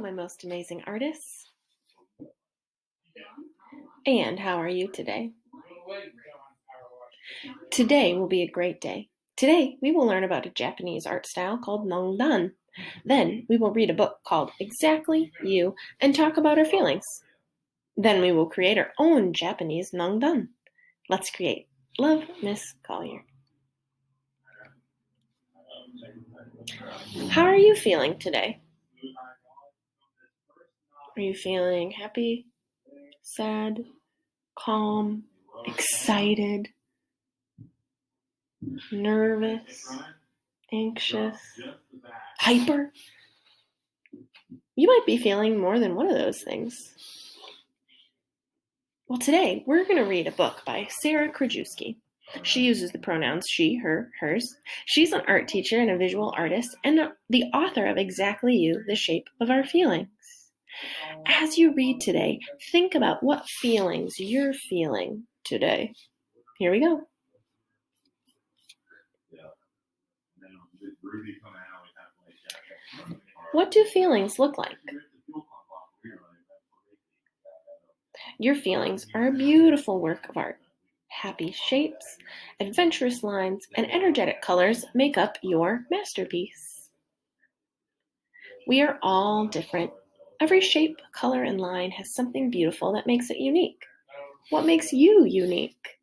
my most amazing artists. And how are you today? Today will be a great day. Today, we will learn about a Japanese art style called nóngdàn. Then, we will read a book called Exactly You and talk about our feelings. Then, we will create our own Japanese nóngdàn. Let's create. Love, Miss Collier. How are you feeling today? Are you feeling happy, sad, calm, excited, nervous, anxious, hyper? You might be feeling more than one of those things. Well, today we're going to read a book by Sarah Krajewski. She uses the pronouns she, her, hers. She's an art teacher and a visual artist and the author of Exactly You, The Shape of Our Feelings. As you read today, think about what feelings you're feeling today. Here we go. What do feelings look like? Your feelings are a beautiful work of art. Happy shapes, adventurous lines, and energetic colors make up your masterpiece. We are all different. Every shape, color, and line has something beautiful that makes it unique. What makes you unique?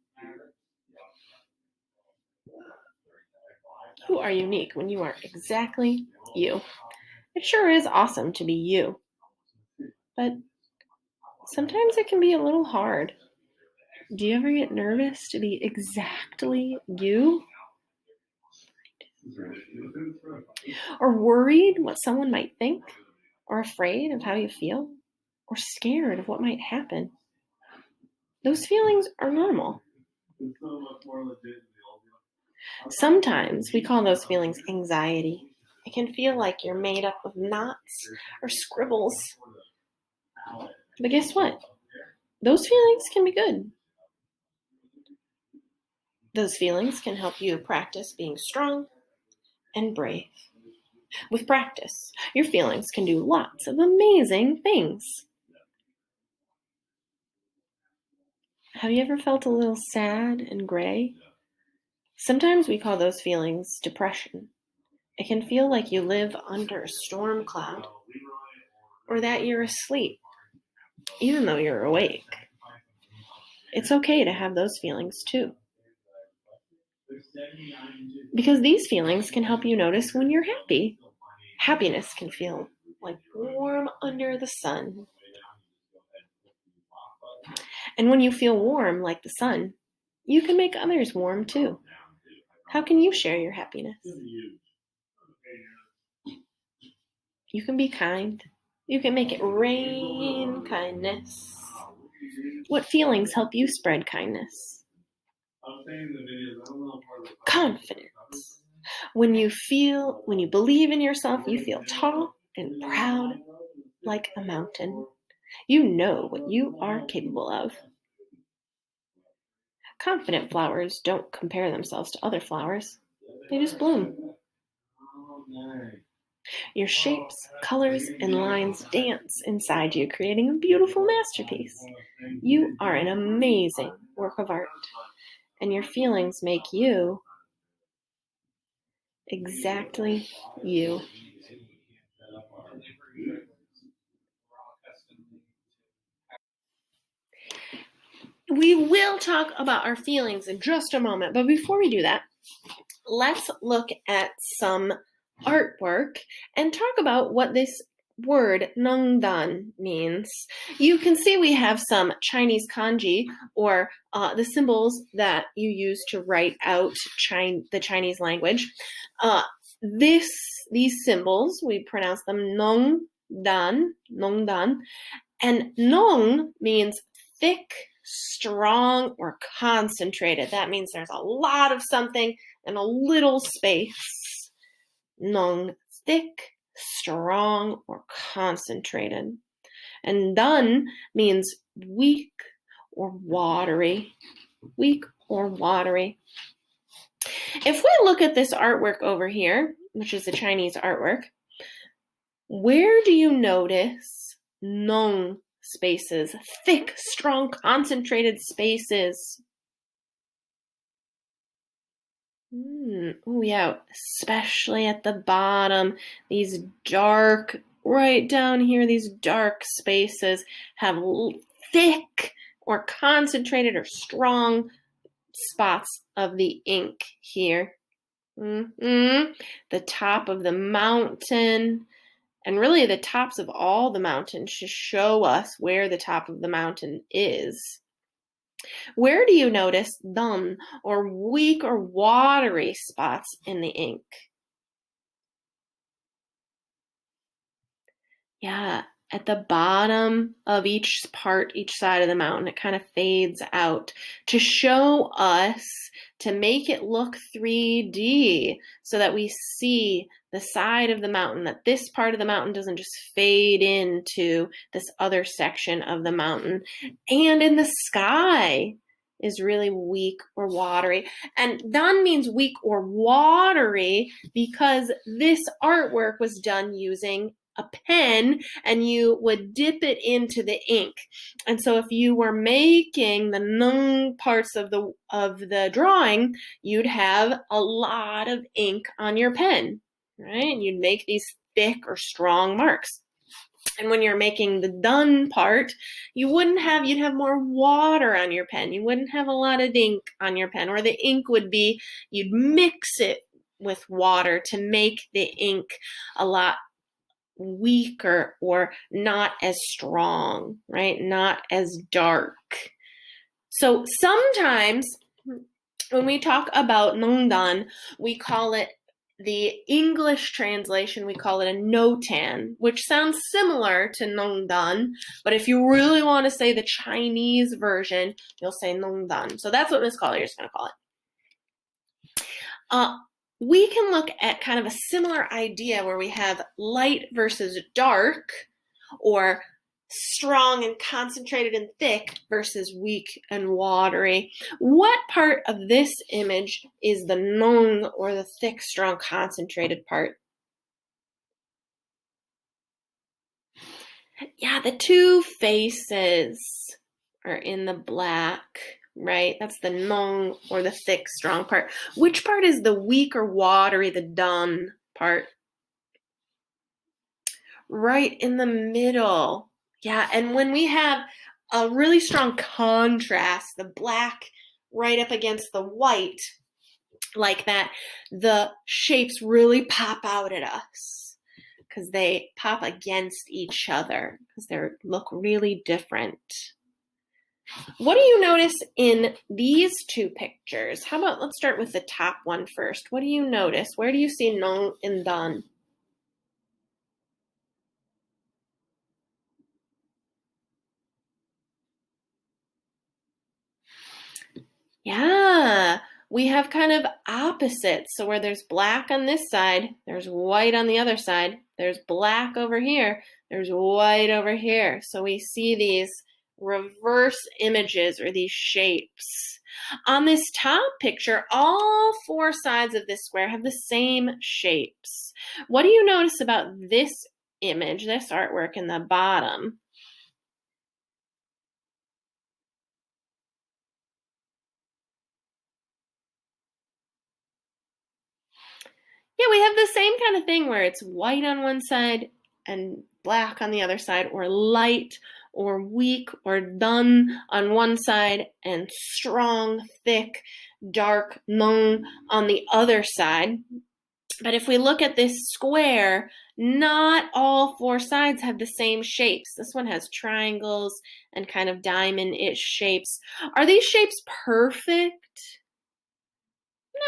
You are unique when you are exactly you. It sure is awesome to be you. But sometimes it can be a little hard. Do you ever get nervous to be exactly you? Or worried what someone might think? Or afraid of how you feel? Or scared of what might happen? Those feelings are normal. Sometimes we call those feelings anxiety. It can feel like you're made up of knots or scribbles. But guess what? Those feelings can be good. Those feelings can help you practice being strong and brave. With practice, your feelings can do lots of amazing things. Have you ever felt a little sad and gray? Sometimes we call those feelings depression. It can feel like you live under a storm cloud, or that you're asleep, even though you're awake. It's okay to have those feelings too. Because these feelings can help you notice when you're happy. Happiness can feel like warm under the sun. And when you feel warm like the sun, you can make others warm too. How can you share your happiness? You can be kind. You can make it rain kindness. What feelings help you spread kindness? Confidence. When you believe in yourself, you feel tall and proud like a mountain. You know what you are capable of. Confident flowers don't compare themselves to other flowers. They just bloom. Your shapes, colors, and lines dance inside you, creating a beautiful masterpiece. You are an amazing work of art, and your feelings make you exactly you. We will talk about our feelings in just a moment, but before we do that, let's look at some artwork and talk about what this word nóngdàn means. You can see we have some Chinese kanji, or the symbols that you use to write out the Chinese language. These symbols, we pronounce them nóngdàn, and nong means thick, strong, or concentrated. That means there's a lot of something in a little space. Nong, thick, strong, or concentrated. And dun means weak or watery. Weak or watery. If we look at this artwork over here, which is a Chinese artwork, Where do you notice nong spaces, thick, strong, concentrated spaces? Oh, yeah, especially at the bottom. These dark, right down here, these dark spaces have thick or concentrated or strong spots of the ink here. The top of the mountain, and really the tops of all the mountains should show us where the top of the mountain is. Where do you notice dun or weak or watery spots in the ink? Yeah, at the bottom of each part, each side of the mountain, it kind of fades out to show us, to make it look 3D so that we see the side of the mountain, that this part of the mountain doesn't just fade into this other section of the mountain. And in the sky is really weak or watery. And done means weak or watery because this artwork was done using a pen, and you would dip it into the ink. And so if you were making the nung parts of the drawing, you'd have a lot of ink on your pen, right? And you'd make these thick or strong marks. And when you're making the done part, you'd have more water on your pen. You wouldn't have a lot of ink on your pen, or the ink would be, you'd mix it with water to make the ink a lot weaker or not as strong, right? Not as dark. So sometimes when we talk about nóngdàn, we call it, the English translation, we call it a nóngdàn, which sounds similar to nóngdàn, but if you really want to say the Chinese version, you'll say nóngdàn. So that's what Miss Collier is going to call it. We can look at kind of a similar idea where we have light versus dark, or strong and concentrated and thick versus weak and watery. What part of this image is the nong, or the thick, strong, concentrated part? Yeah, the two faces are in the black, right? That's the nong, or the thick, strong part. Which part is the weak or watery, the dun part? Right in the middle. Yeah, and when we have a really strong contrast, the black right up against the white, like that, the shapes really pop out at us because they pop against each other because they look really different. What do you notice in these two pictures? How about, let's start with the top one first. What do you notice? Where do you see nong and dan? Yeah, we have kind of opposites. So where there's black on this side, there's white on the other side. There's black over here, there's white over here. So we see these reverse images, or these shapes. On this top picture, all four sides of this square have the same shapes. What do you notice about this image, this artwork in the bottom? Yeah, we have the same kind of thing where it's white on one side and black on the other side, or light or weak or dun on one side and strong, thick, dark, nung on the other side. But if we look at this square, not all four sides have the same shapes. This one has triangles and kind of diamond-ish shapes. Are these shapes perfect?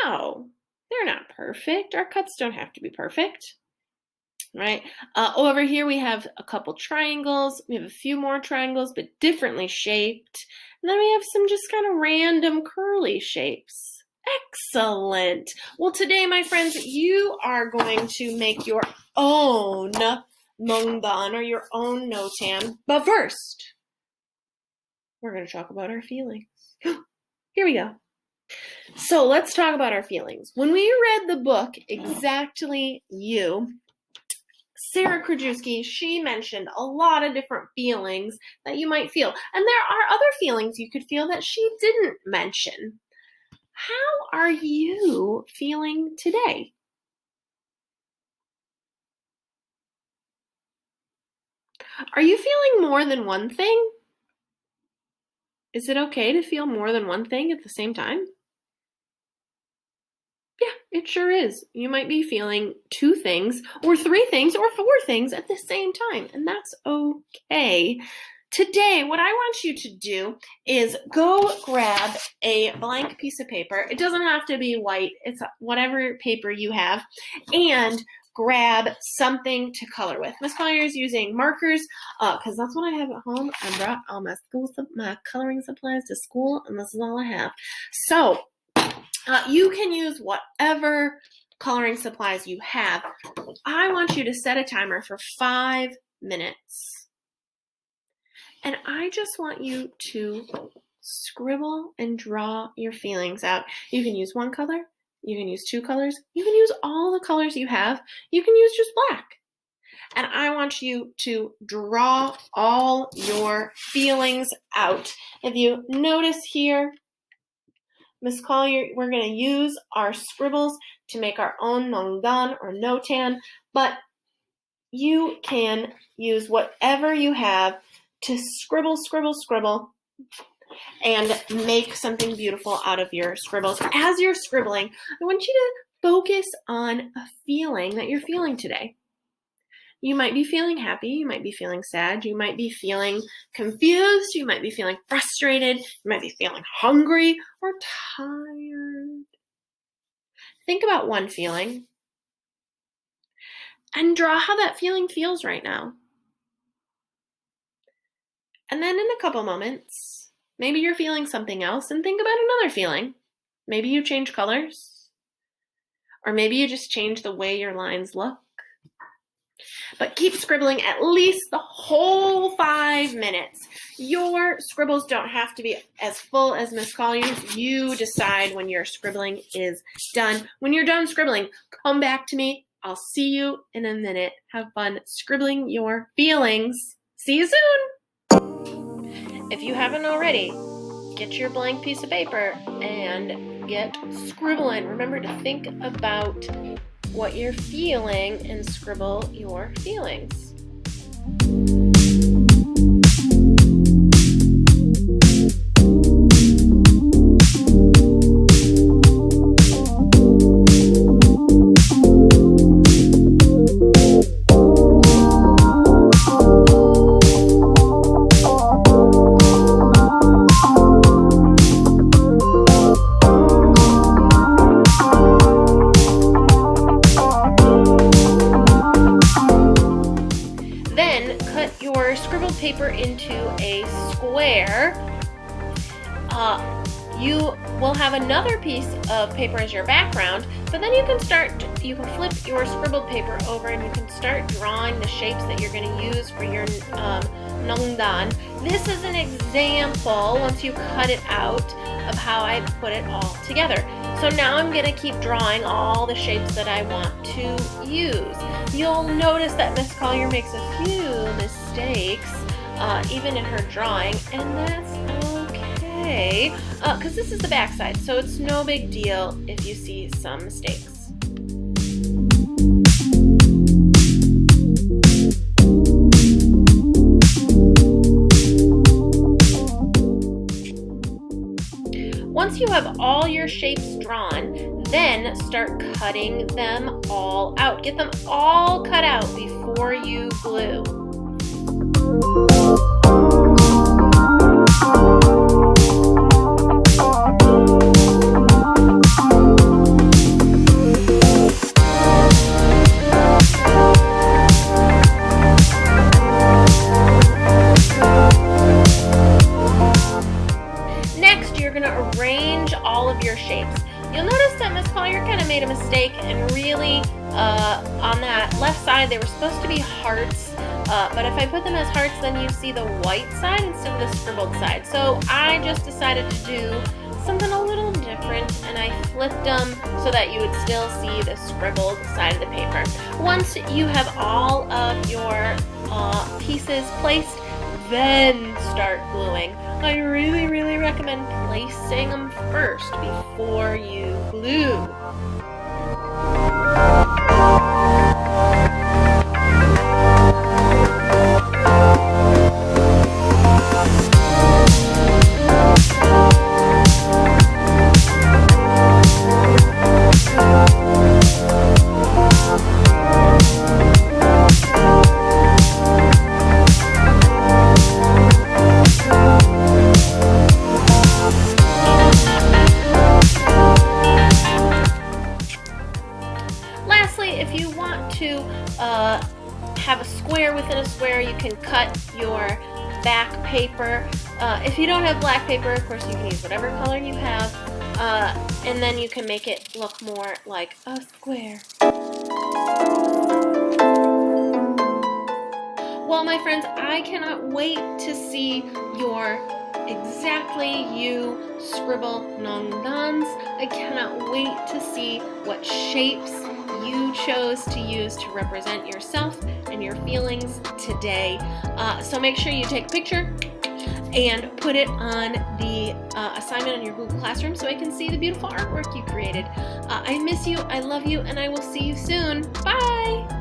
No, they're not perfect. Our cuts don't have to be perfect, right? Over here we have a couple triangles. We have a few more triangles, but differently shaped. And then we have some just kind of random curly shapes. Excellent. Well, today, my friends, you are going to make your own nóngdàn, or your own nóngdàn. But first, we're going to talk about our feelings. Here we go. So let's talk about our feelings. When we read the book, Exactly You, Sarah Krajewski, she mentioned a lot of different feelings that you might feel. And there are other feelings you could feel that she didn't mention. How are you feeling today? Are you feeling more than one thing? Is it okay to feel more than one thing at the same time? Yeah, it sure is. You might be feeling 2 things or 3 things or 4 things at the same time, and that's okay. Today, what I want you to do is go grab a blank piece of paper. It doesn't have to be white. It's whatever paper you have, and grab something to color with. Miss Collier is using markers because that's what I have at home. I brought all my my coloring supplies to school, and this is all I have. So you can use whatever coloring supplies you have. I want you to set a timer for 5 minutes. And I just want you to scribble and draw your feelings out. You can use one color. You can use 2 colors. You can use all the colors you have. You can use just black. And I want you to draw all your feelings out. If you notice here, Miss Collier, we're going to use our scribbles to make our own nóngdàn or nóngdàn, but you can use whatever you have to scribble, scribble, scribble, and make something beautiful out of your scribbles. As you're scribbling, I want you to focus on a feeling that you're feeling today. You might be feeling happy, you might be feeling sad, you might be feeling confused, you might be feeling frustrated, you might be feeling hungry or tired. Think about one feeling and draw how that feeling feels right now. And then in a couple moments, maybe you're feeling something else and think about another feeling. Maybe you change colors, or maybe you just change the way your lines look. But keep scribbling at least the whole 5 minutes. Your scribbles don't have to be as full as Miss Collier's. You decide when your scribbling is done. When you're done scribbling, come back to me. I'll see you in a minute. Have fun scribbling your feelings. See you soon. If you haven't already, get your blank piece of paper and get scribbling. Remember to think about what you're feeling and scribble your feelings. Your scribbled paper into a square. You will have another piece of paper as your background, but then you can flip your scribbled paper over and you can start drawing the shapes that you're going to use for your nóngdàn. This is an example, once you cut it out, of how I put it all together. So now I'm going to keep drawing all the shapes that I want to use. You'll notice that Miss Collier makes a few mistakes, even in her drawing, and that's okay, because this is the back side, so it's no big deal if you see some mistakes. Once you have all your shapes drawn, then start cutting them all out. Get them all cut out before you glue. Arrange all of your shapes. You'll notice that Miss Collier kind of made a mistake, and really on that left side they were supposed to be hearts, but if I put them as hearts, then you see the white side instead of the scribbled side. So I just decided to do something a little different, and I flipped them so that you would still see the scribbled side of the paper. Once you have all of your pieces placed, then start gluing. I really recommend placing them first before you glue. Lastly, if you want to have a square within a square, you can cut your back paper. If you don't have black paper, of course you can use whatever color you have, and then you can make it look more like a square. Well, my friends, I cannot wait to see your exactly you scribble nóngdans. I cannot wait to see what shapes you chose to use to represent yourself and your feelings today. So make sure you take a picture and put it on the assignment on your Google Classroom so I can see the beautiful artwork you created. I miss you, I love you, and I will see you soon. Bye!